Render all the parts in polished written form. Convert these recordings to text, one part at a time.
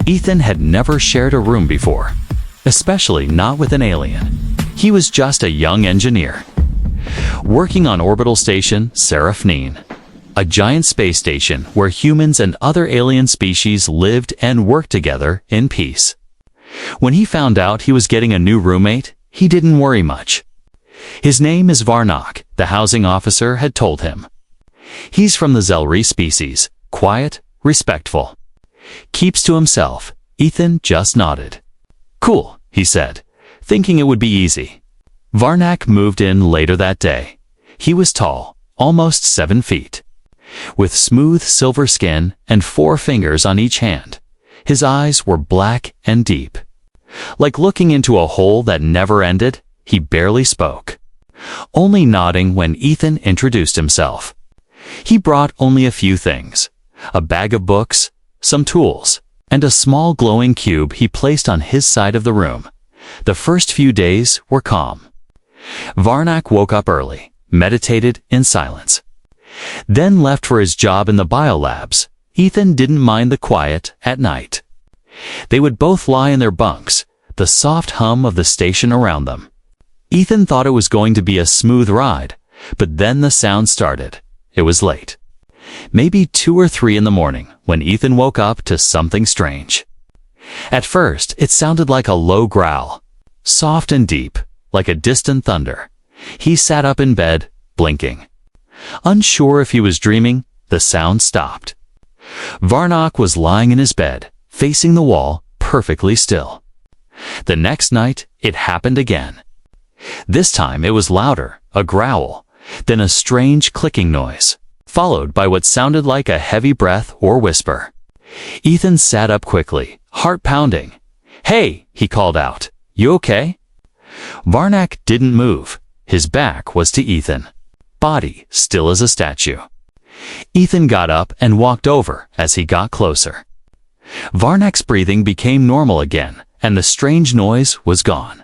Ethan had never shared a room before, especially not with an alien. He was just a young engineer, working on orbital station Seraphnine, a giant space station where humans and other alien species lived and worked together in peace. When he found out he was getting a new roommate, he didn't worry much. His name is Varnock, the housing officer had told him. He's from the Zelri species, quiet, respectful. Keeps to himself. Ethan just nodded. Cool, he said, thinking it would be easy. Varnock moved in later that day. He was tall, almost 7 feet, with smooth silver skin and 4 fingers on each hand. His eyes were black and deep. Like looking into a hole that never ended, he barely spoke, only nodding when Ethan introduced himself. He brought only a few things: a bag of books, some tools, and a small glowing cube he placed on his side of the room. The first few days were calm. Varnock woke up early, meditated in silence, then left for his job in the biolabs. Ethan didn't mind the quiet at night. They would both lie in their bunks, the soft hum of the station around them. Ethan thought it was going to be a smooth ride, but then the sound started. It was late. Maybe 2 or 3 in the morning when Ethan woke up to something strange. At first, it sounded like a low growl, soft and deep, like a distant thunder. He sat up in bed, blinking. Unsure if he was dreaming, the sound stopped. Varnock was lying in his bed, facing the wall, perfectly still. The next night, it happened again. This time it was louder, a growl, then a strange clicking noise, followed by what sounded like a heavy breath or whisper. Ethan sat up quickly, heart pounding. "Hey," he called out. "You okay?" Varnock didn't move. His back was to Ethan, body still as a statue. Ethan got up and walked over as he got closer. Varnock's breathing became normal again, and the strange noise was gone.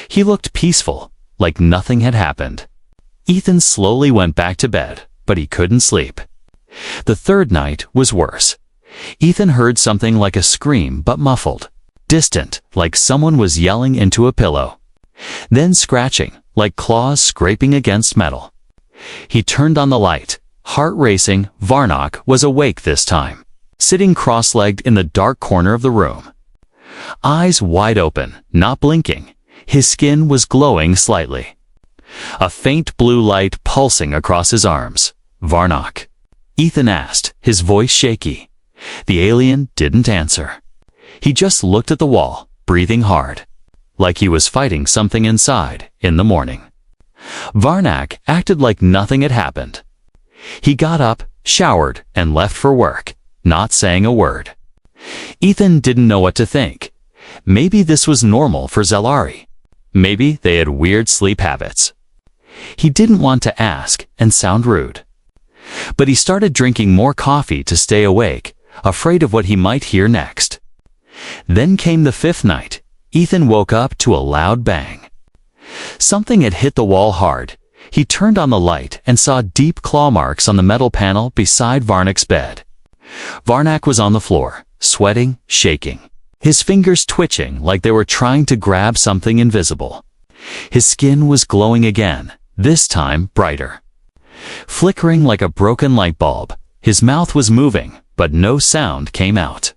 He looked peaceful, like nothing had happened. Ethan slowly went back to bed, but he couldn't sleep. The third night was worse. Ethan heard something like a scream but muffled, distant, like someone was yelling into a pillow. Then scratching, like claws scraping against metal. He turned on the light, heart racing. Varnock was awake this time, sitting cross-legged in the dark corner of the room. Eyes wide open, not blinking. His skin was glowing slightly. A faint blue light pulsing across his arms. "Varnock?" Ethan asked, his voice shaky. The alien didn't answer. He just looked at the wall, breathing hard, like he was fighting something inside. In the morning, Varnock acted like nothing had happened. He got up, showered, and left for work, not saying a word. Ethan didn't know what to think. Maybe this was normal for Zelari. Maybe they had weird sleep habits. He didn't want to ask and sound rude. But he started drinking more coffee to stay awake, afraid of what he might hear next. Then came the 5th night. Ethan woke up to a loud bang. Something had hit the wall hard. He turned on the light and saw deep claw marks on the metal panel beside Varnock's bed. Varnock was on the floor, sweating, shaking, his fingers twitching like they were trying to grab something invisible. His skin was glowing again, this time brighter, flickering like a broken light bulb. His mouth was moving, but no sound came out.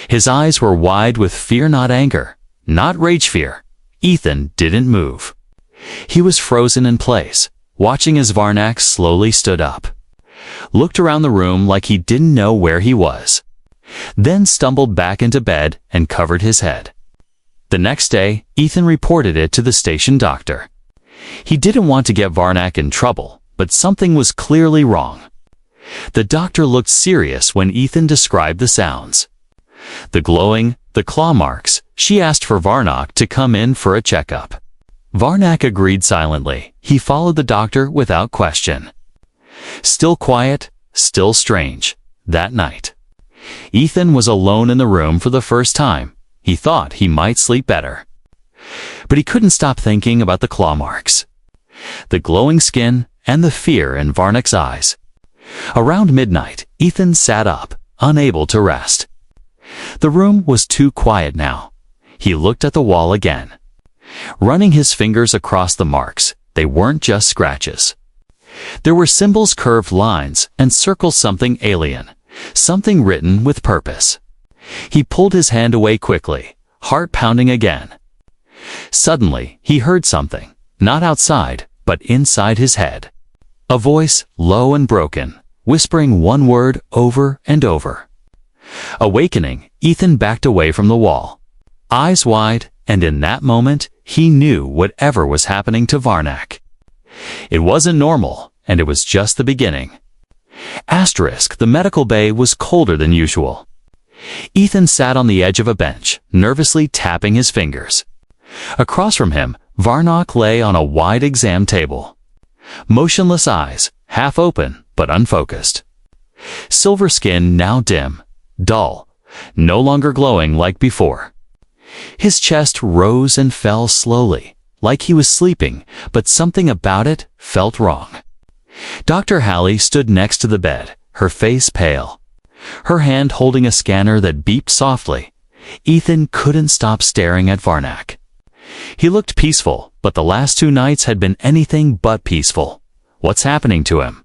His eyes were wide with fear, not anger, not rage fear. Ethan didn't move. He was frozen in place, watching as Varnock slowly stood up, looked around the room like he didn't know where he was, then stumbled back into bed and covered his head. The next day, Ethan reported it to the station doctor. He didn't want to get Varnock in trouble, but something was clearly wrong. The doctor looked serious when Ethan described the sounds. The glowing, the claw marks. She asked for Varnock to come in for a checkup. Varnock agreed silently. He followed the doctor without question. Still quiet, still strange. That night, Ethan was alone in the room for the first time. He thought he might sleep better. But he couldn't stop thinking about the claw marks, the glowing skin, and the fear in Varnock's eyes. Around midnight, Ethan sat up, unable to rest. The room was too quiet now. He looked at the wall again. Running his fingers across the marks, they weren't just scratches. There were symbols, curved lines, and circles, something alien, something written with purpose. He pulled his hand away quickly, heart pounding again. Suddenly, he heard something, not outside, but inside his head. A voice, low and broken, whispering one word over and over. Awakening, Ethan backed away from the wall, eyes wide, and in that moment, he knew whatever was happening to Varnak. It wasn't normal, and it was just the beginning. The medical bay was colder than usual. Ethan sat on the edge of a bench, nervously tapping his fingers. Across from him, Varnak lay on a wide exam table. Motionless eyes, half open but unfocused. Silver skin now dim, dull, no longer glowing like before. His chest rose and fell slowly, like he was sleeping, but something about it felt wrong. Dr. Hallie stood next to the bed, her face pale, her hand holding a scanner that beeped softly. Ethan couldn't stop staring at Varnak. He looked peaceful, but the last 2 nights had been anything but peaceful. What's happening to him?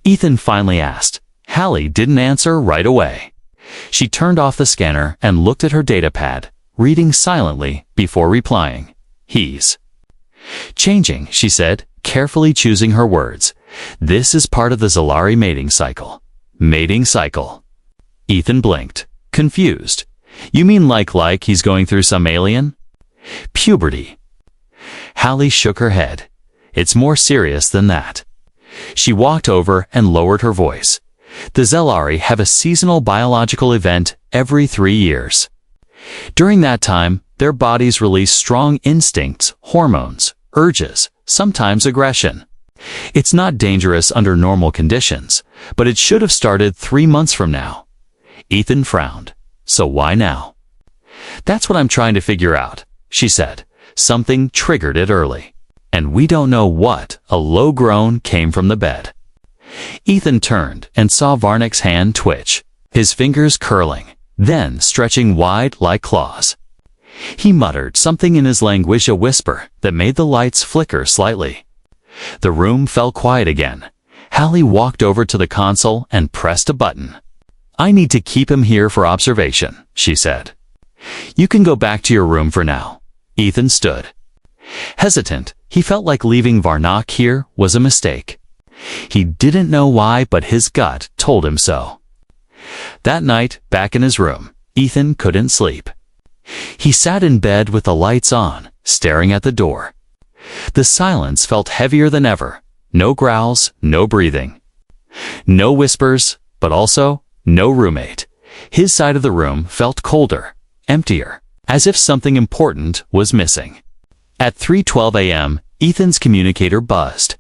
Ethan finally asked. Hallie didn't answer right away. She turned off the scanner and looked at her data pad, reading silently before replying. He's changing, she said, carefully choosing her words. This is part of the Zalari mating cycle. Mating cycle. Ethan blinked, confused. You mean like he's going through some alien? Puberty. Hallie shook her head. It's more serious than that. She walked over and lowered her voice. The Zalari have a seasonal biological event every 3 years. During that time, their bodies release strong instincts, hormones, urges, sometimes aggression. It's not dangerous under normal conditions, but it should have started 3 months from now. Ethan frowned. So why now? That's what I'm trying to figure out, she said. Something triggered it early. And we don't know what. A low groan came from the bed. Ethan turned and saw Varnak's hand twitch, his fingers curling, then stretching wide like claws. He muttered something in his language, a whisper that made the lights flicker slightly. The room fell quiet again. Hallie walked over to the console and pressed a button. I need to keep him here for observation, she said. You can go back to your room for now. Ethan stood. Hesitant, he felt like leaving Varnak here was a mistake. He didn't know why, but his gut told him so. That night, back in his room, Ethan couldn't sleep. He sat in bed with the lights on, staring at the door. The silence felt heavier than ever. No growls, no breathing. No whispers, but also no roommate. His side of the room felt colder, emptier, as if something important was missing. At 3:12 a.m., Ethan's communicator buzzed.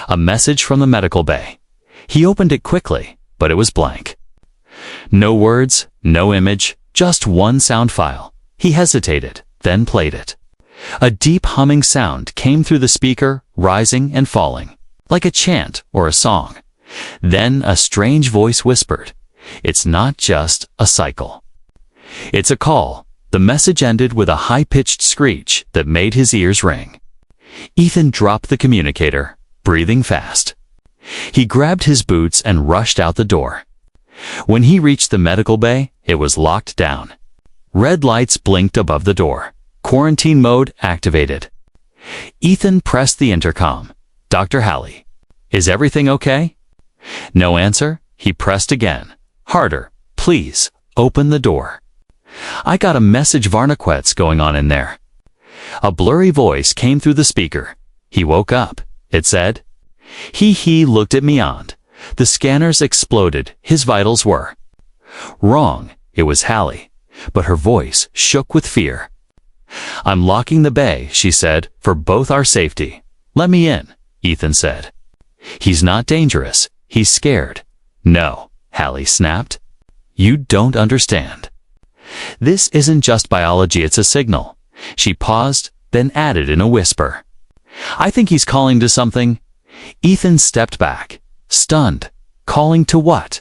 A message from the medical bay. He opened it quickly, but it was blank. No words, no image, just one sound file. He hesitated, then played it. A deep humming sound came through the speaker, rising and falling, like a chant or a song. Then a strange voice whispered, "It's not just a cycle. It's a call." The message ended with a high-pitched screech that made his ears ring. Ethan dropped the communicator, breathing fast. He grabbed his boots and rushed out the door. When he reached the medical bay, it was locked down. Red lights blinked above the door. Quarantine mode activated. Ethan pressed the intercom. Dr. Hallie. Is everything okay? No answer. He pressed again. Harder. Please, open the door. I got a message, Varnaquet's going on in there. A blurry voice came through the speaker. He woke up. It said. He looked at Meond. The scanners exploded. His vitals were wrong. It was Hallie, but her voice shook with fear. I'm locking the bay, she said, for both our safety. Let me in, Ethan said. He's not dangerous. He's scared. No, Hallie snapped. You don't understand. This isn't just biology, it's a signal. She paused, then added in a whisper. I think he's calling to something. Ethan stepped back, stunned. Calling to what?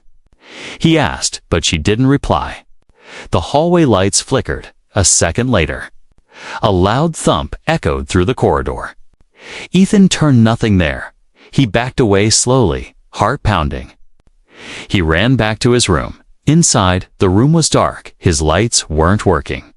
He asked, but she didn't reply. The hallway lights flickered. A second later, a loud thump echoed through the corridor. Ethan turned nothing there. He backed away slowly, heart pounding. He ran back to his room. Inside, the room was dark. His lights weren't working.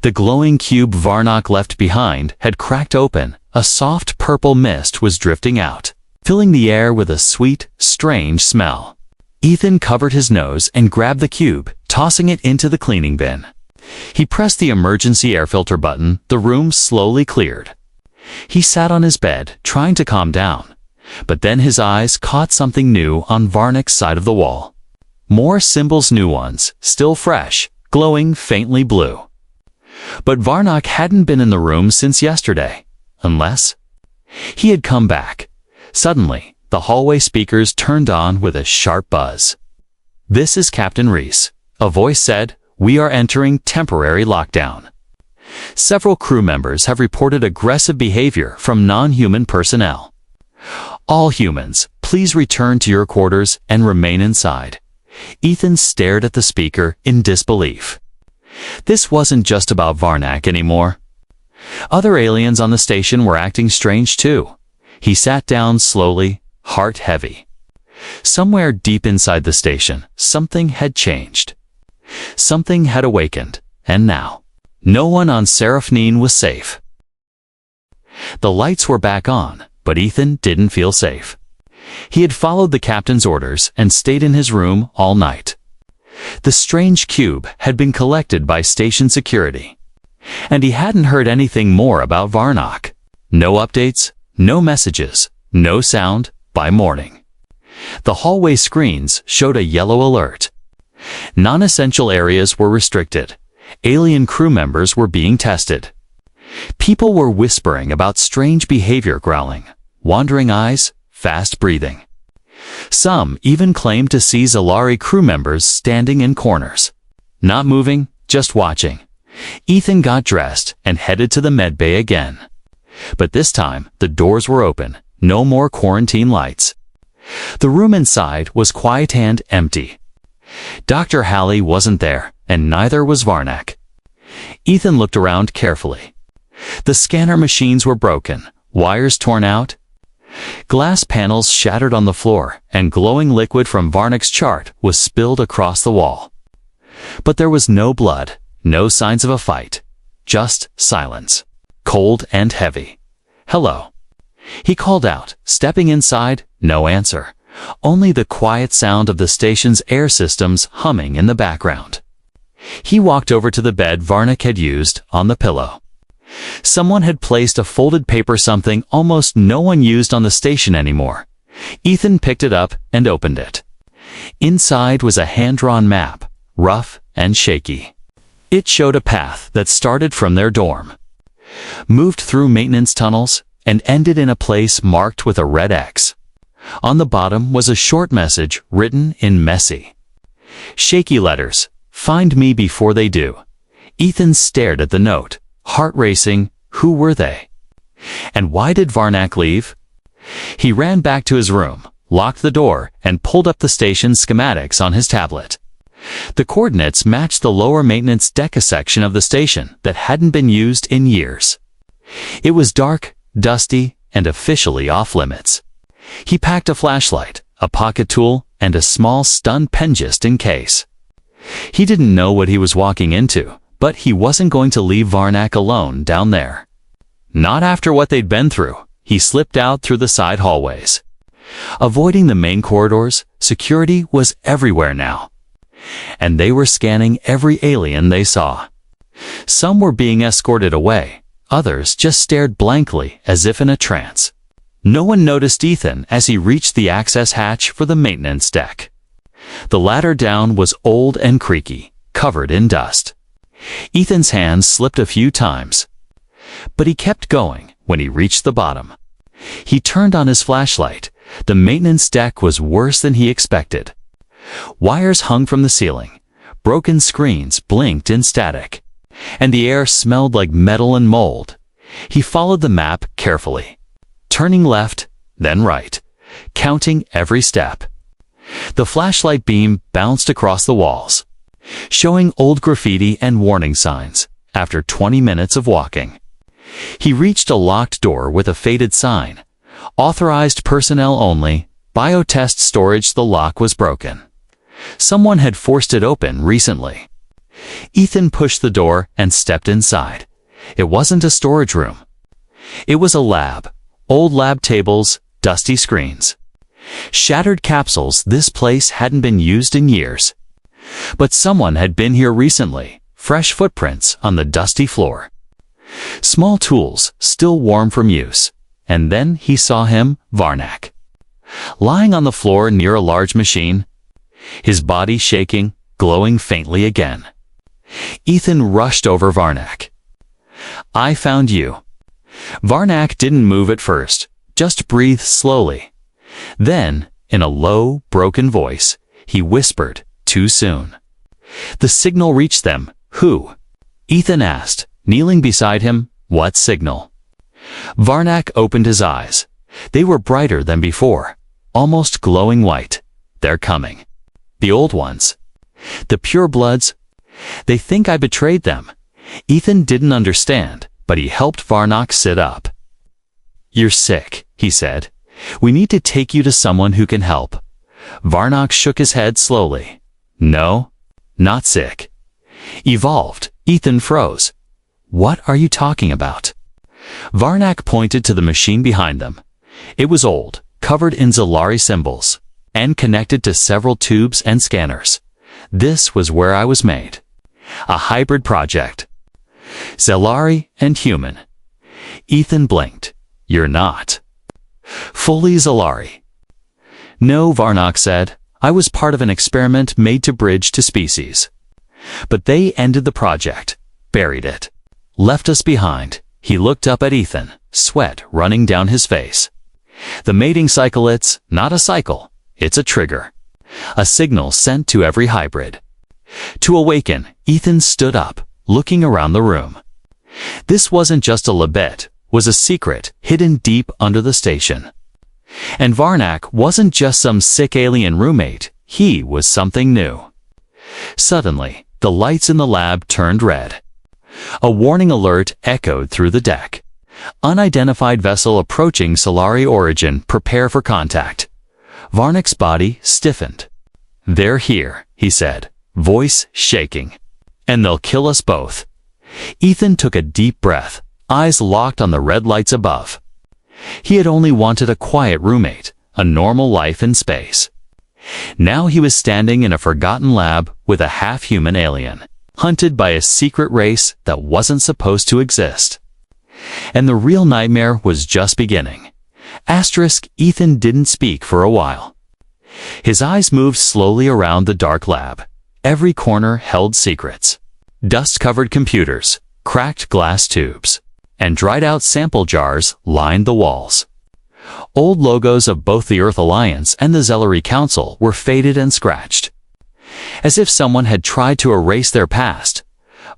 The glowing cube Varnock left behind had cracked open. A soft purple mist was drifting out, filling the air with a sweet, strange smell. Ethan covered his nose and grabbed the cube, tossing it into the cleaning bin. He pressed the emergency air filter button. The room slowly cleared. He sat on his bed, trying to calm down. But then his eyes caught something new on Varnock's side of the wall. More symbols, new ones, still fresh, glowing faintly blue. But Varnock hadn't been in the room since yesterday. Unless he had come back. Suddenly, the hallway speakers turned on with a sharp buzz. "This is Captain Reese," a voice said. "We are entering temporary lockdown. Several crew members have reported aggressive behavior from non-human personnel. All humans, please return to your quarters and remain inside." Ethan stared at the speaker in disbelief. This wasn't just about Varnock anymore. Other aliens on the station were acting strange too. He sat down slowly, heart heavy. Somewhere deep inside the station, something had changed. Something had awakened, and now, no one on Seraphine was safe. The lights were back on, but Ethan didn't feel safe. He had followed the captain's orders and stayed in his room all night. The strange cube had been collected by station security, and he hadn't heard anything more about Varnock. No updates, no messages, no sound by morning. The hallway screens showed a yellow alert. Non-essential areas were restricted. Alien crew members were being tested. People were whispering about strange behavior, growling, wandering eyes, fast breathing. Some even claimed to see Zalari crew members standing in corners, not moving, just watching. Ethan got dressed and headed to the medbay again. But this time, the doors were open. No more quarantine lights. The room inside was quiet and empty. Dr. Halley wasn't there, and neither was Varnock. Ethan looked around carefully. The scanner machines were broken, wires torn out. Glass panels shattered on the floor, and glowing liquid from Varnock's chart was spilled across the wall. But there was no blood, no signs of a fight. Just silence, cold and heavy. "Hello," he called out, stepping inside. No answer. Only the quiet sound of the station's air systems humming in the background. He walked over to the bed Varnock had used, on the pillow. Someone had placed a folded paper, something almost no one used on the station anymore. Ethan picked it up and opened it. Inside was a hand-drawn map, rough and shaky. It showed a path that started from their dorm, moved through maintenance tunnels, and ended in a place marked with a red X. On the bottom was a short message written in messy, shaky letters. "Find me before they do." Ethan stared at the note, heart racing. Who were they? And why did Varnock leave? He ran back to his room, locked the door, and pulled up the station's schematics on his tablet. The coordinates matched the lower maintenance deck section of the station that hadn't been used in years. It was dark, dusty, and officially off-limits. He packed a flashlight, a pocket tool, and a small stun pen just in case. He didn't know what he was walking into, but he wasn't going to leave Varnock alone down there. Not after what they'd been through. He slipped out through the side hallways. Avoiding the main corridors, security was everywhere now. And they were scanning every alien they saw. Some were being escorted away. Others just stared blankly as if in a trance. No one noticed Ethan as he reached the access hatch for the maintenance deck. The ladder down was old and creaky, covered in dust. Ethan's hands slipped a few times, but he kept going. When he reached the bottom, he turned on his flashlight. The maintenance deck was worse than he expected. Wires hung from the ceiling. Broken screens blinked in static, and the air smelled like metal and mold. He followed the map carefully, turning left, then right, counting every step. The flashlight beam bounced across the walls. showing old graffiti and warning signs after 20 minutes of walking. He reached a locked door with a faded sign. Authorized personnel only, biotest storage. The lock was broken. Someone had forced it open recently. Ethan pushed the door and stepped inside. It wasn't a storage room. It was a lab. Old lab tables, dusty screens. Shattered capsules. This place hadn't been used in years. But someone had been here recently. Fresh footprints on the dusty floor. Small tools, still warm from use. And then he saw him, Varnak, lying on the floor near a large machine, his body shaking, glowing faintly again. Ethan rushed over Varnak. "I found you." Varnak didn't move at first, just breathed slowly. Then, in a low, broken voice, he whispered, "Too soon." The signal reached them. "Who?" Ethan asked, kneeling beside him. "What signal?" Varnak opened his eyes. They were brighter than before, almost glowing white. "They're coming. The old ones. The purebloods. They think I betrayed them." Ethan didn't understand, but he helped Varnak sit up. "You're sick," he said. "We need to take you to someone who can help." Varnak shook his head slowly. "No, not sick. Evolved." Ethan froze. "What are you talking about?" Varnak pointed to the machine behind them. It was old, covered in Zellari symbols, and connected to several tubes and scanners. "This was where I was made. A hybrid project. Zellari and human." Ethan blinked. "You're not fully Zellari." "No," Varnak said. "I was part of an experiment made to bridge to species. But they ended the project, buried it, left us behind." He looked up at Ethan, sweat running down his face. "The mating cycle, it's not a cycle, it's a trigger. A signal sent to every hybrid." To awaken, Ethan stood up, looking around the room. This wasn't just a labette, was a secret hidden deep under the station. And Varnak wasn't just some sick alien roommate, he was something new. Suddenly, the lights in the lab turned red. A warning alert echoed through the deck. "Unidentified vessel approaching Solari origin, prepare for contact." Varnak's body stiffened. "They're here," he said, voice shaking. "And they'll kill us both." Ethan took a deep breath, eyes locked on the red lights above. He had only wanted a quiet roommate, a normal life in space. Now he was standing in a forgotten lab with a half-human alien, hunted by a secret race that wasn't supposed to exist. And the real nightmare was just beginning. Ethan didn't speak for a while. His eyes moved slowly around the dark lab. Every corner held secrets. Dust-covered computers, cracked glass tubes, and dried-out sample jars lined the walls. Old logos of both the Earth Alliance and the Zellari Council were faded and scratched. As if someone had tried to erase their past,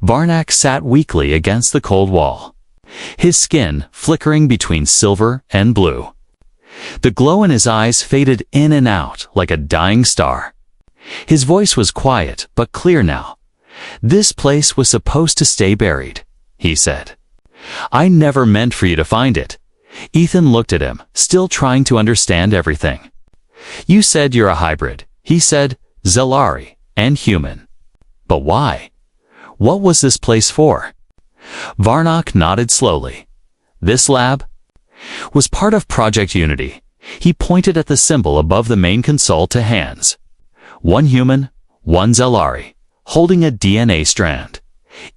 Varnak sat weakly against the cold wall, his skin flickering between silver and blue. The glow in his eyes faded in and out like a dying star. His voice was quiet but clear now. "This place was supposed to stay buried," he said. "I never meant for you to find it." Ethan looked at him, still trying to understand everything. "You said you're a hybrid," he said, "Zellari and human. But why? What was this place for?" Varnak nodded slowly. "This lab was part of Project Unity." He pointed at the symbol above the main console to hands. One human, one Zellari, holding a DNA strand.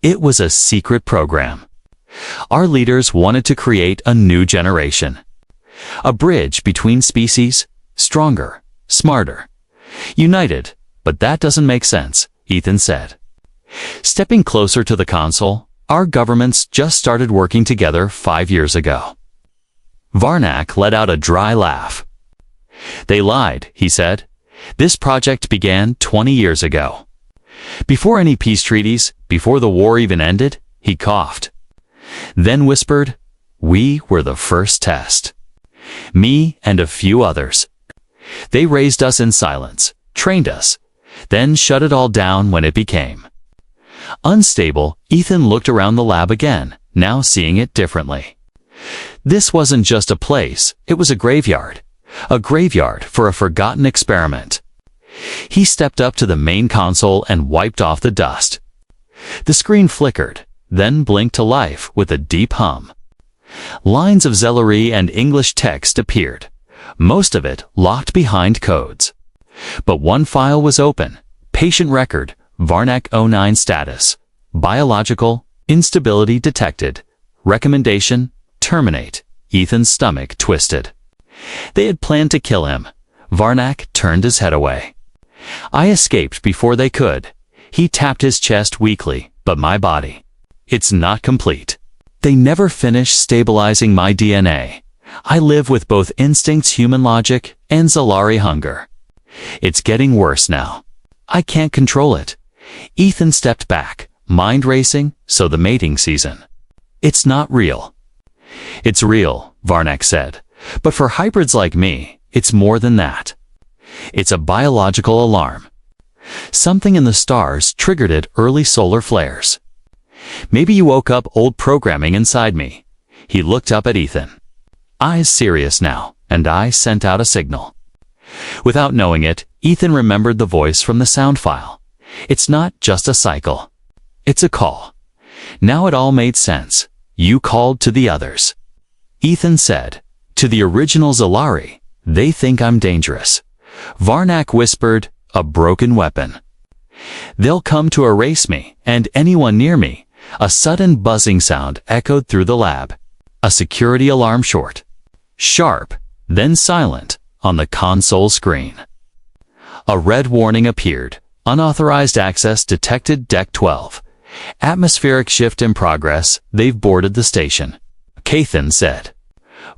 It was a secret program. Our leaders wanted to create a new generation. A bridge between species, stronger, smarter, united. "But that doesn't make sense," Ethan said. Stepping closer to the console, "Our governments just started working together 5 years ago." Varnak let out a dry laugh. "They lied," he said. "This project began 20 years ago. Before any peace treaties, before the war even ended." He coughed. Then whispered, "We were the first test. Me and a few others. They raised us in silence, trained us, then shut it all down when it became unstable. Ethan looked around the lab again, now seeing it differently. This wasn't just a place, it was a graveyard for a forgotten experiment. He stepped up to the main console and wiped off the dust. The screen flickered, then blinked to life with a deep hum. Lines of Zellery and English text appeared, most of it locked behind codes. But one file was open. Patient record, Varnak 09 status. Biological, instability detected. Recommendation, terminate. Ethan's stomach twisted. They had planned to kill him. Varnak turned his head away. I escaped before they could. He tapped his chest weakly, but my body. It's not complete. They never finished stabilizing my DNA. I live with both instincts, human logic, and Zellery hunger. It's getting worse now. I can't control it. Ethan stepped back, mind racing, so the mating season. It's not real. It's real, Varnak said. But for hybrids like me, it's more than that. It's a biological alarm. Something in the stars triggered it. Early solar flares. Maybe you woke up old programming inside me. He looked up at Ethan. Eyes serious now, and I sent out a signal. Without knowing it, Ethan remembered the voice from the sound file. It's not just a cycle. It's a call. Now it all made sense. You called to the others. Ethan said, to the original Zellery. They think I'm dangerous. Varnak whispered, a broken weapon. They'll come to erase me, and anyone near me. A sudden buzzing sound echoed through the lab. A security alarm short. Sharp, then silent, on the console screen. A red warning appeared. Unauthorized access detected. Deck 12. Atmospheric shift in progress. They've boarded the station. Cathan said.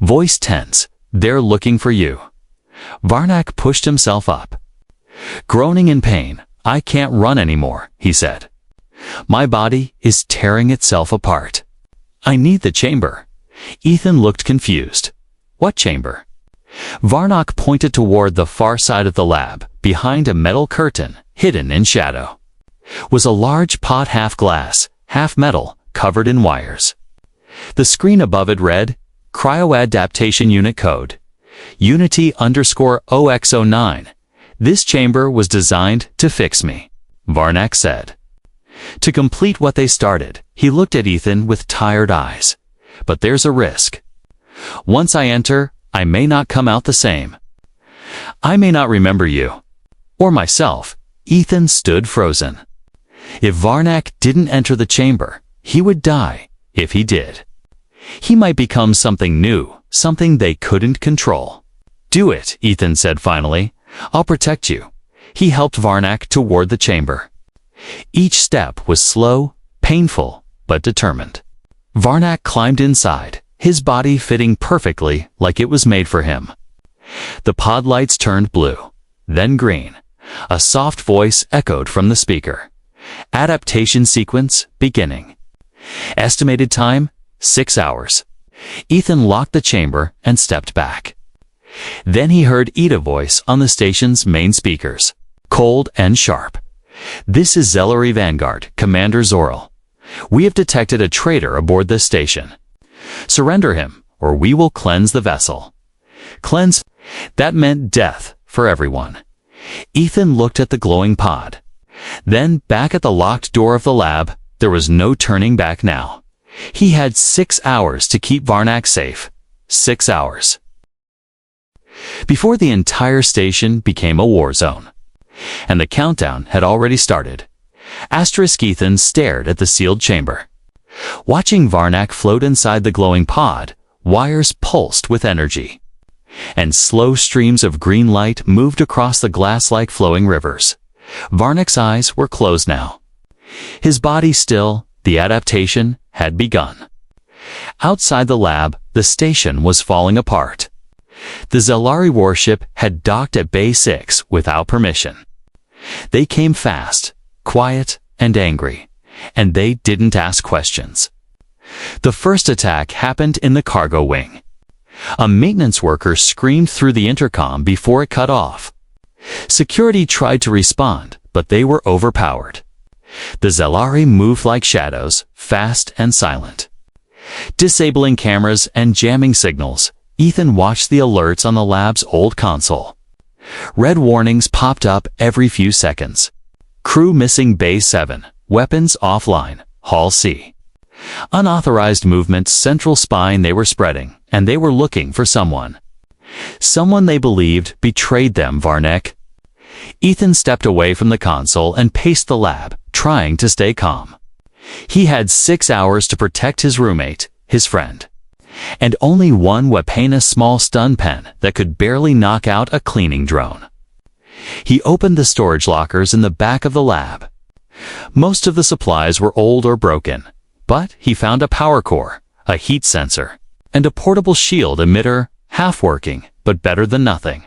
Voice tense. They're looking for you. Varnak pushed himself up. Groaning in pain. I can't run anymore, he said. My body is tearing itself apart. I need the chamber. Ethan looked confused. What chamber? Varnak pointed toward the far side of the lab. Behind a metal curtain, hidden in shadow, was a large pot, half glass, half metal, covered in wires. The screen above it read, Cryoadaptation Unit Code, Unity_OX09. This chamber was designed to fix me, Varnak said. To complete what they started, he looked at Ethan with tired eyes. But there's a risk. Once I enter, I may not come out the same. I may not remember you. Or myself. Ethan stood frozen. If Varnak didn't enter the chamber, he would die. If he did, he might become something new, something they couldn't control. Do it, Ethan said finally. I'll protect you. He helped Varnak toward the chamber. Each step was slow, painful, but determined. Varnak climbed inside, his body fitting perfectly like it was made for him. The pod lights turned blue, then green. A soft voice echoed from the speaker. Adaptation sequence beginning. Estimated time, 6 hours. Ethan locked the chamber and stepped back. Then he heard Ida's voice on the station's main speakers, cold and sharp. This is Zellery Vanguard, Commander Zoril. We have detected a traitor aboard this station. Surrender him, or we will cleanse the vessel. Cleanse? That meant death for everyone. Ethan looked at the glowing pod. Then back at the locked door of the lab. There was no turning back now. He had 6 hours to keep Varnak safe. 6 hours. Before the entire station became a war zone. And the countdown had already started. Ethan stared at the sealed chamber. Watching Varnak float inside the glowing pod, wires pulsed with energy. And slow streams of green light moved across the glass-like flowing rivers. Varnak's eyes were closed now. His body still, the adaptation had begun. Outside the lab, the station was falling apart. The Zellery warship had docked at Bay 6 without permission. They came fast, quiet, and angry, and they didn't ask questions. The first attack happened in the cargo wing. A maintenance worker screamed through the intercom before it cut off. Security tried to respond, but they were overpowered. The Zelari moved like shadows, fast and silent. Disabling cameras and jamming signals, Ethan watched the alerts on the lab's old console. Red warnings popped up every few seconds. Crew missing Bay 7, weapons offline, Hall C. Unauthorized movement, central spine they were spreading, and they were looking for someone. Someone they believed betrayed them, Varnak. Ethan stepped away from the console and paced the lab, trying to stay calm. He had 6 hours to protect his roommate, his friend, and only one weapon, a small stun pen that could barely knock out a cleaning drone. He opened the storage lockers in the back of the lab. Most of the supplies were old or broken, but he found a power core, a heat sensor, and a portable shield emitter, half working, but better than nothing.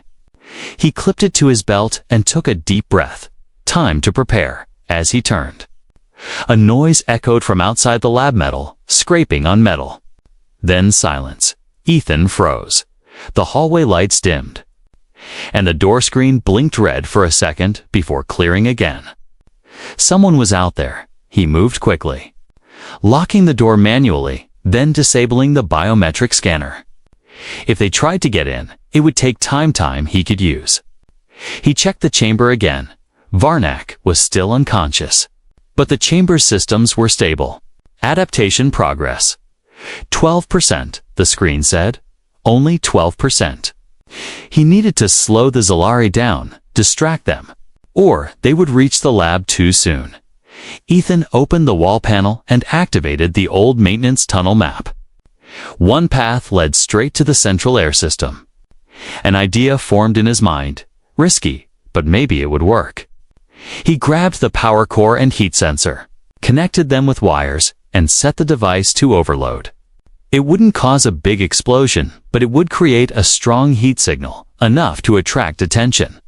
He clipped it to his belt and took a deep breath. Time to prepare. As he turned, a noise echoed from outside the lab, metal scraping on metal. Then silence. Ethan froze. The hallway lights dimmed, and the door screen blinked red for a second before clearing again. Someone was out there. He moved quickly, locking the door manually, then disabling the biometric scanner. If they tried to get in, it would take time he could use. He checked the chamber again. Varnak was still unconscious, but the chamber's systems were stable. Adaptation progress. 12%, the screen said. Only 12%. He needed to slow the Zelari down, distract them, or they would reach the lab too soon. Ethan opened the wall panel and activated the old maintenance tunnel map. One path led straight to the central air system. An idea formed in his mind. Risky, but maybe it would work. He grabbed the power core and heat sensor, connected them with wires, and set the device to overload. It wouldn't cause a big explosion, but it would create a strong heat signal, enough to attract attention.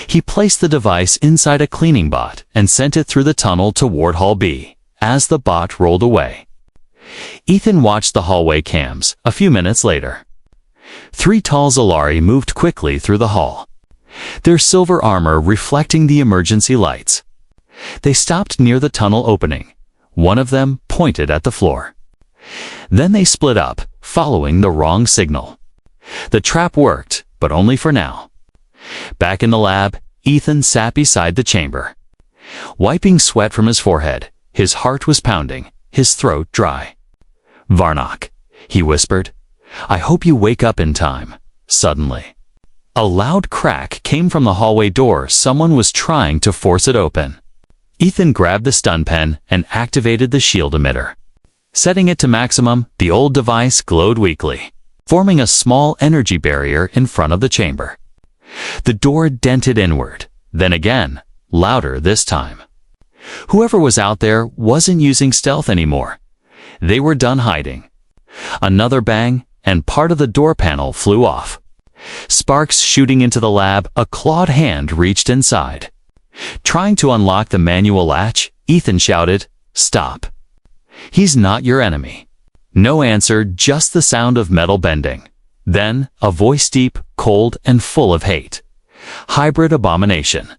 He placed the device inside a cleaning bot and sent it through the tunnel toward Hall B. As the bot rolled away, Ethan watched the hallway cams. A few minutes later, 3 tall Zelari moved quickly through the hall, their silver armor reflecting the emergency lights. They stopped near the tunnel opening. One of them pointed at the floor. Then they split up, following the wrong signal. The trap worked, but only for now. Back in the lab, Ethan sat beside the chamber, wiping sweat from his forehead. His heart was pounding, his throat dry. "Varnak," he whispered, "I hope you wake up in time." Suddenly, a loud crack came from the hallway door. Someone was trying to force it open. Ethan grabbed the stun pen and activated the shield emitter. Setting it to maximum, the old device glowed weakly, forming a small energy barrier in front of the chamber. The door dented inward, then again, louder this time. Whoever was out there wasn't using stealth anymore. They were done hiding. Another bang, and part of the door panel flew off. Sparks shooting into the lab, a clawed hand reached inside. Trying to unlock the manual latch, Ethan shouted, "Stop. He's not your enemy." No answer, just the sound of metal bending. Then, a voice deep, cold, and full of hate. "Hybrid abomination.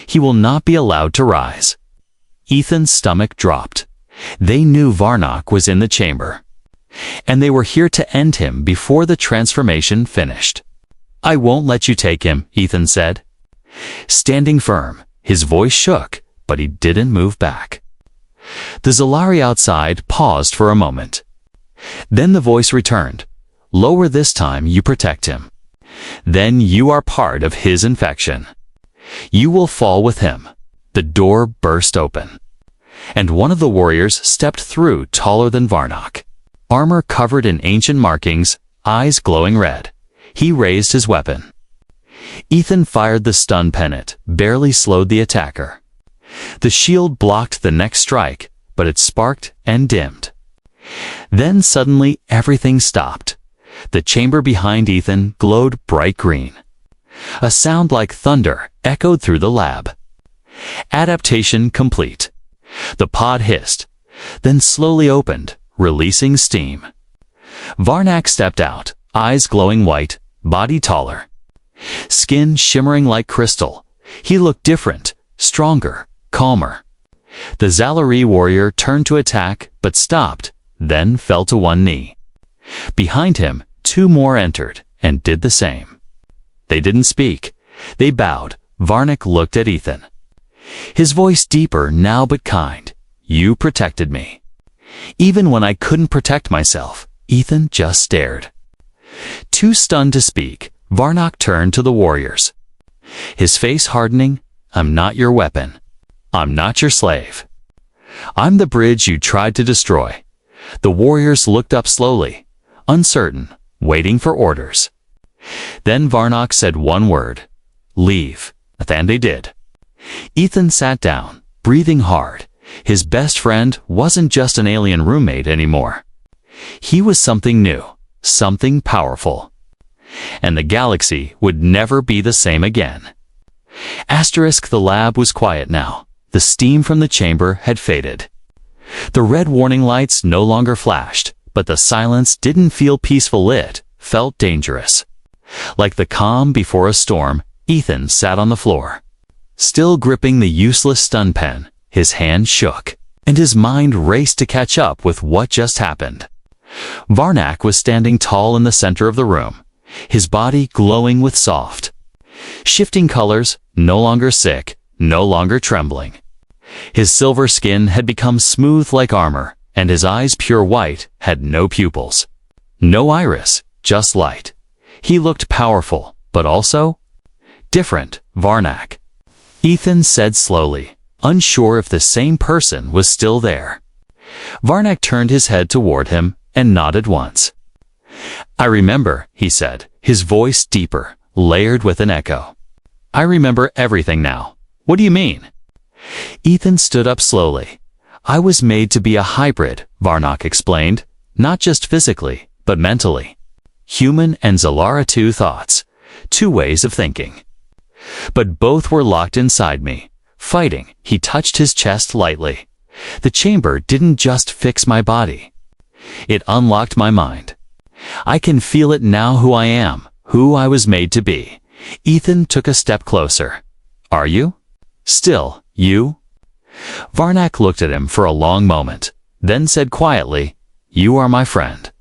He will not be allowed to rise." Ethan's stomach dropped. They knew Varnak was in the chamber, and they were here to end him before the transformation finished. "I won't let you take him," Ethan said. Standing firm, his voice shook, but he didn't move back. The Zelari outside paused for a moment. Then the voice returned. "Lower this time, you protect him. Then you are part of his infection. You will fall with him." The door burst open, and one of the warriors stepped through, taller than Varnak. Armor covered in ancient markings, eyes glowing red. He raised his weapon. Ethan fired the stun pennant, barely slowed the attacker. The shield blocked the next strike, but it sparked and dimmed. Then suddenly everything stopped. The chamber behind Ethan glowed bright green. A sound like thunder echoed through the lab. Adaptation complete. The pod hissed, then slowly opened, releasing steam. Varnak stepped out, eyes glowing white, body taller, skin shimmering like crystal. He looked different, stronger, calmer. The Zalari warrior turned to attack, but stopped, then fell to one knee. Behind him, 2 more entered, and did the same. They didn't speak. They bowed. Varnak looked at Ethan. His voice deeper now but kind. You protected me. Even when I couldn't protect myself, Ethan just stared. Too stunned to speak, Varnak turned to the warriors. His face hardening, I'm not your weapon. I'm not your slave. I'm the bridge you tried to destroy. The warriors looked up slowly, uncertain, waiting for orders. Then Varnak said one word, leave, and they did. Ethan sat down, breathing hard. His best friend wasn't just an alien roommate anymore. He was something new, something powerful. And the galaxy would never be the same again. The lab was quiet now. The steam from the chamber had faded. The red warning lights no longer flashed, but the silence didn't feel peaceful, it felt dangerous. Like the calm before a storm, Ethan sat on the floor. Still gripping the useless stun pen, his hand shook, and his mind raced to catch up with what just happened. Varnak was standing tall in the center of the room, his body glowing with soft, shifting colors, no longer sick, no longer trembling. His silver skin had become smooth like armor, and his eyes, pure white, had no pupils. No iris, just light. He looked powerful, but also different. Varnak. Ethan said slowly, unsure if the same person was still there. Varnak turned his head toward him and nodded once. I remember, he said, his voice deeper, layered with an echo. I remember everything now. What do you mean? Ethan stood up slowly. I was made to be a hybrid, Varnak explained, not just physically, but mentally. Human and Zalara, 2 thoughts, 2 ways of thinking. But both were locked inside me, fighting. He touched his chest lightly. The chamber didn't just fix my body. It unlocked my mind. I can feel it now, who I am, who I was made to be. Ethan took a step closer. Are you? Still, you? Varnak looked at him for a long moment, then said quietly, you are my friend.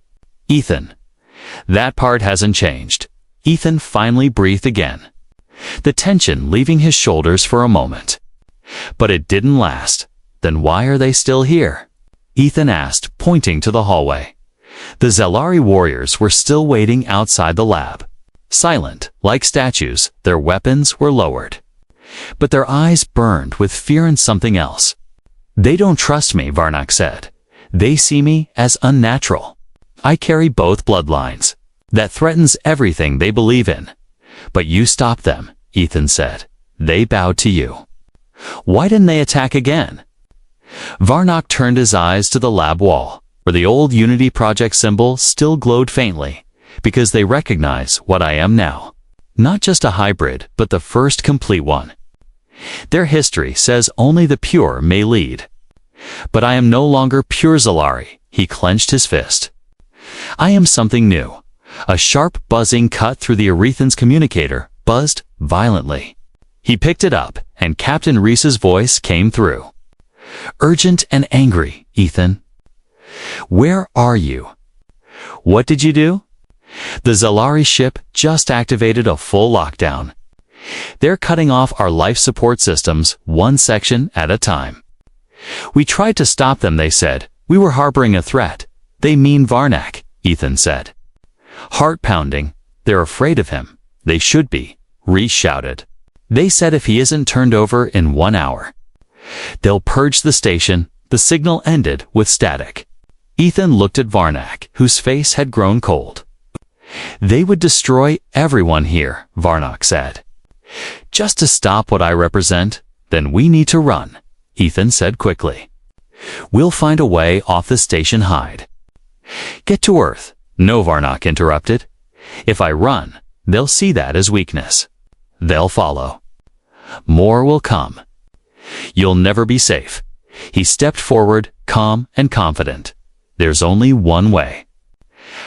Ethan. That part hasn't changed. Ethan finally breathed again, the tension leaving his shoulders for a moment. But it didn't last. Then why are they still here? Ethan asked, pointing to the hallway. The Zalari warriors were still waiting outside the lab. Silent, like statues, their weapons were lowered. But their eyes burned with fear and something else. They don't trust me, Varnak said. They see me as unnatural. I carry both bloodlines. That threatens everything they believe in. But you stopped them, Ethan said. They bowed to you. Why didn't they attack again? Varnak turned his eyes to the lab wall, where the old Unity Project symbol still glowed faintly, because they recognize what I am now. Not just a hybrid, but the first complete one. Their history says only the pure may lead. But I am no longer pure Zalari, he clenched his fist. I am something new. A sharp buzzing cut through the Arethan's communicator, buzzed violently. He picked it up, and Captain Reese's voice came through. Urgent and angry, Ethan. Where are you? What did you do? The Zalari ship just activated a full lockdown. They're cutting off our life support systems, one section at a time. We tried to stop them, they said. We were harboring a threat. They mean Varnak, Ethan said. Heart pounding. They're afraid of him. They should be, Reese shouted. They said if he isn't turned over in 1 hour, they'll purge the station. The signal ended with static. Ethan looked at Varnak, whose face had grown cold. They would destroy everyone here, Varnak said. Just to stop what I represent, then we need to run, Ethan said quickly. We'll find a way off the station hide. Get to Earth. No, Varnak interrupted. If I run, they'll see that as weakness. They'll follow. More will come. You'll never be safe. He stepped forward, calm and confident. There's only one way.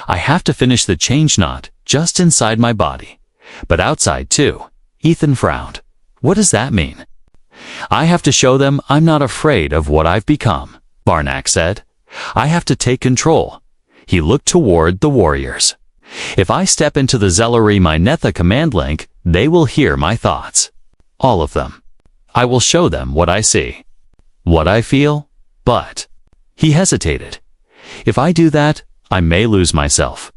I have to finish the change knot just inside my body. But outside too. Ethan frowned. What does that mean? I have to show them I'm not afraid of what I've become, Varnak said. I have to take control. He looked toward the warriors. If I step into the Zellery Mynetha command link, they will hear my thoughts. All of them. I will show them what I see. What I feel, but... He hesitated. If I do that, I may lose myself.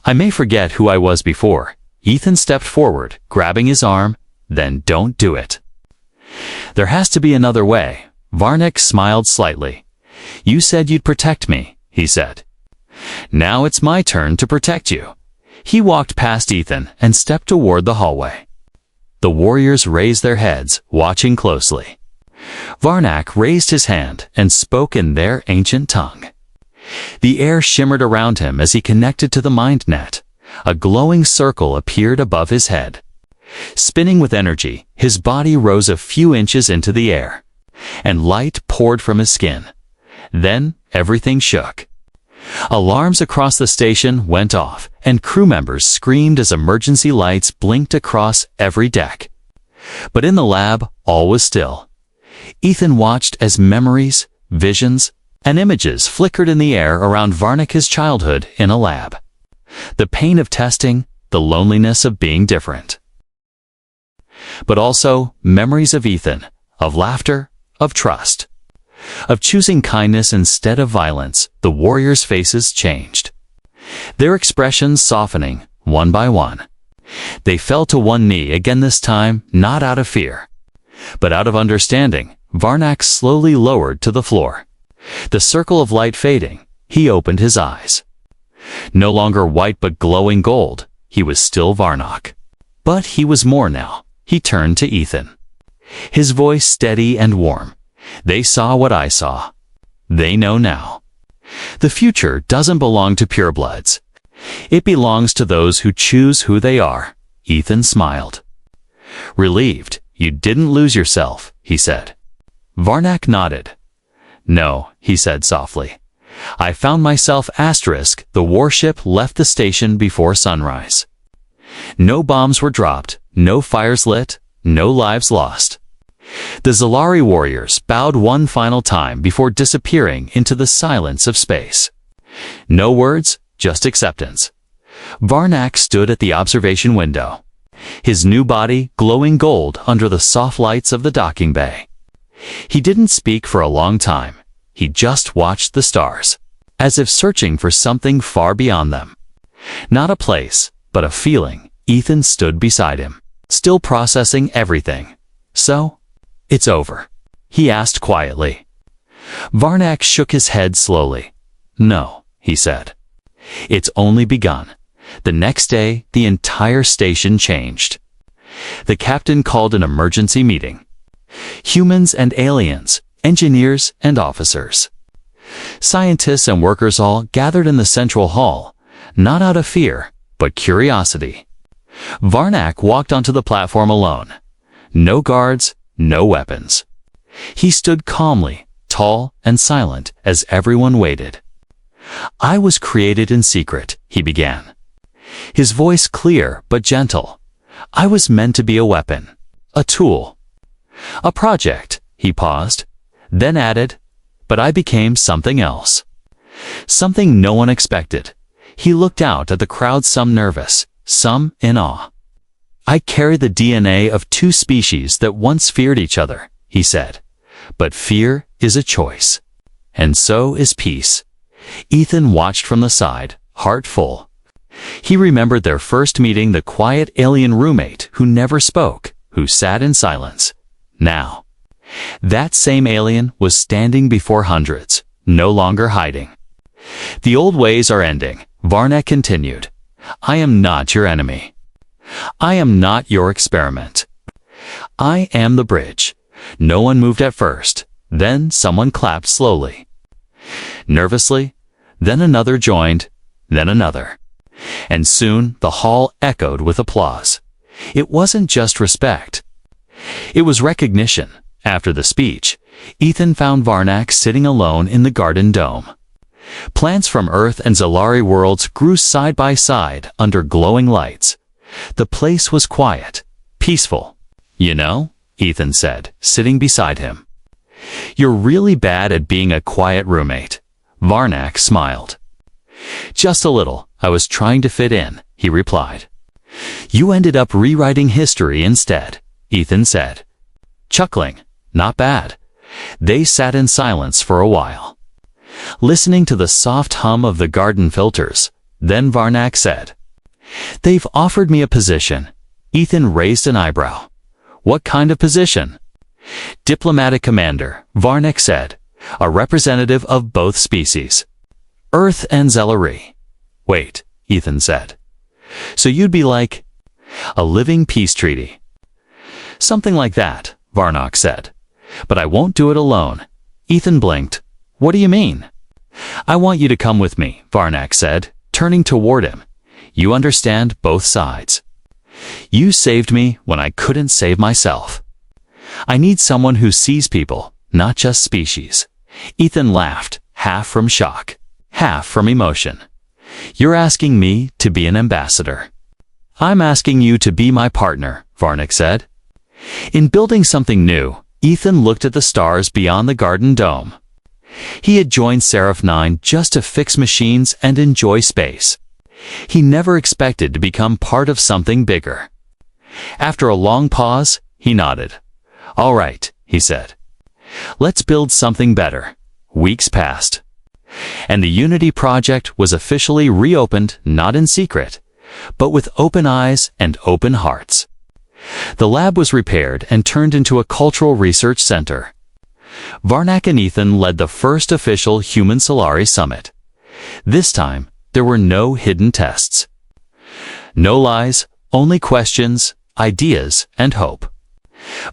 I may forget who I was before. Ethan stepped forward, grabbing his arm. Then don't do it. There has to be another way. Varnak smiled slightly. You said you'd protect me, he said. Now it's my turn to protect you. He walked past Ethan and stepped toward the hallway. The warriors raised their heads, watching closely. Varnak raised his hand and spoke in their ancient tongue. The air shimmered around him as he connected to the mind net. A glowing circle appeared above his head. Spinning with energy, his body rose a few inches into the air, and light poured from his skin. Then everything shook. Alarms across the station went off, and crew members screamed as emergency lights blinked across every deck. But in the lab, all was still. Ethan watched as memories, visions, and images flickered in the air around Varnak's childhood in a lab. The pain of testing, the loneliness of being different. But also memories of Ethan, of laughter, of trust. Of choosing kindness instead of violence. The warriors' faces changed. Their expressions softening, one by one. They fell to one knee again, this time not out of fear, but out of understanding. Varnak slowly lowered to the floor. The circle of light fading, he opened his eyes. No longer white but glowing gold, he was still Varnak. But he was more now. He turned to Ethan. His voice steady and warm. They saw what I saw. They know now. The future doesn't belong to purebloods. It belongs to those who choose who they are. Ethan smiled. Relieved, you didn't lose yourself, he said. Varnak nodded. No, he said softly. I found myself. The warship left the station before sunrise. No bombs were dropped, no fires lit, no lives lost. The Zellery warriors bowed one final time before disappearing into the silence of space. No words, just acceptance. Varnak stood at the observation window, his new body glowing gold under the soft lights of the docking bay. He didn't speak for a long time. He just watched the stars, as if searching for something far beyond them. Not a place, but a feeling. Ethan stood beside him, still processing everything. So, it's over, he asked quietly. Varnak shook his head slowly. No, he said. It's only begun. The next day, the entire station changed. The captain called an emergency meeting. Humans and aliens, engineers and officers. Scientists and workers all gathered in the central hall, not out of fear, but curiosity. Varnak walked onto the platform alone. No guards, no weapons. He stood calmly, tall and silent as everyone waited. I was created in secret, he began. His voice clear but gentle. I was meant to be a weapon, a tool, a project. He paused, then added, but I became something else. Something no one expected. He looked out at the crowd, some nervous, some in awe. I carry the DNA of two species that once feared each other, he said. But fear is a choice. And so is peace. Ethan watched from the side, heart full. He remembered their first meeting, the quiet alien roommate who never spoke, who sat in silence. Now, that same alien was standing before hundreds, no longer hiding. The old ways are ending, Varnak continued. I am not your enemy. I am not your experiment. I am the bridge. No one moved at first. Then someone clapped slowly, nervously. Then another joined, then another. And soon the hall echoed with applause. It wasn't just respect. It was recognition. After the speech, Ethan found Varnak sitting alone in the garden dome. Plants from Earth and Zellery worlds grew side by side under glowing lights. The place was quiet, peaceful. You know, Ethan said, sitting beside him. You're really bad at being a quiet roommate. Varnak smiled. Just a little. I was trying to fit in, he replied. You ended up rewriting history instead, Ethan said. Chuckling. Not bad. They sat in silence for a while, listening to the soft hum of the garden filters. Then Varnak said, They've offered me a position. Ethan raised an eyebrow. What kind of position? Diplomatic commander, Varnak said, a representative of both species, Earth and Zellery. Wait, Ethan said. So you'd be like a living peace treaty. Something like that, Varnak said. But I won't do it alone. Ethan blinked. What do you mean? I want you to come with me, Varnak said, turning toward him. You understand both sides. You saved me when I couldn't save myself. I need someone who sees people, not just species. Ethan laughed, half from shock, half from emotion. You're asking me to be an ambassador. I'm asking you to be my partner, Varnak said. In building something new, Ethan looked at the stars beyond the garden dome. He had joined Seraph 9 just to fix machines and enjoy space. He never expected to become part of something bigger. After a long pause, he nodded. All right, he said. Let's build something better. Weeks passed, and the Unity project was officially reopened, not in secret, but with open eyes and open hearts. The lab was repaired and turned into a cultural research center. Varnak and Ethan led the first official Human Solari Summit. This time, there were no hidden tests. No lies, only questions, ideas, and hope.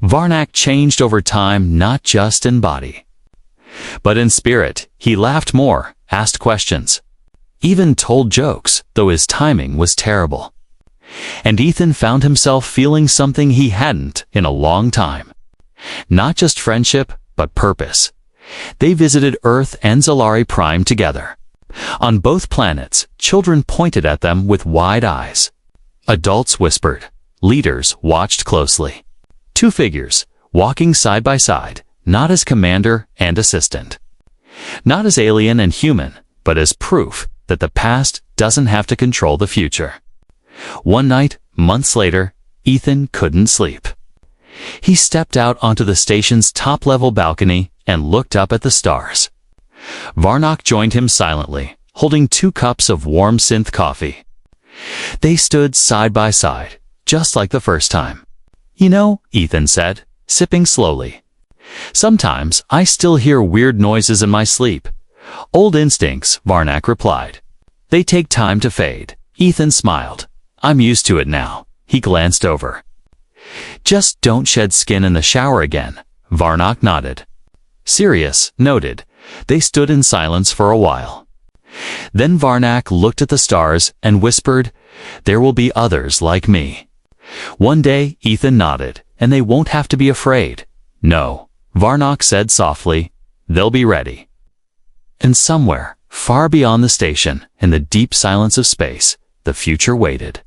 Varnak changed over time, not just in body, but in spirit. He laughed more, asked questions, even told jokes, though his timing was terrible. And Ethan found himself feeling something he hadn't in a long time. Not just friendship, but purpose. They visited Earth and Zellery Prime together. On both planets, children pointed at them with wide eyes. Adults whispered. Leaders watched closely. Two figures, walking side by side, not as commander and assistant. Not as alien and human, but as proof that the past doesn't have to control the future. One night, months later, Ethan couldn't sleep. He stepped out onto the station's top-level balcony and looked up at the stars. Varnak joined him silently, holding 2 cups of warm synth coffee. They stood side by side, just like the first time. You know, Ethan said, sipping slowly. Sometimes I still hear weird noises in my sleep. Old instincts, Varnak replied. They take time to fade. Ethan smiled. I'm used to it now. He glanced over. Just don't shed skin in the shower again. Varnak nodded. Serious, noted. They stood in silence for a while. Then Varnak looked at the stars and whispered, There will be others like me. One day, Ethan nodded, and they won't have to be afraid. No, Varnak said softly, they'll be ready. And somewhere, far beyond the station, in the deep silence of space, the future waited.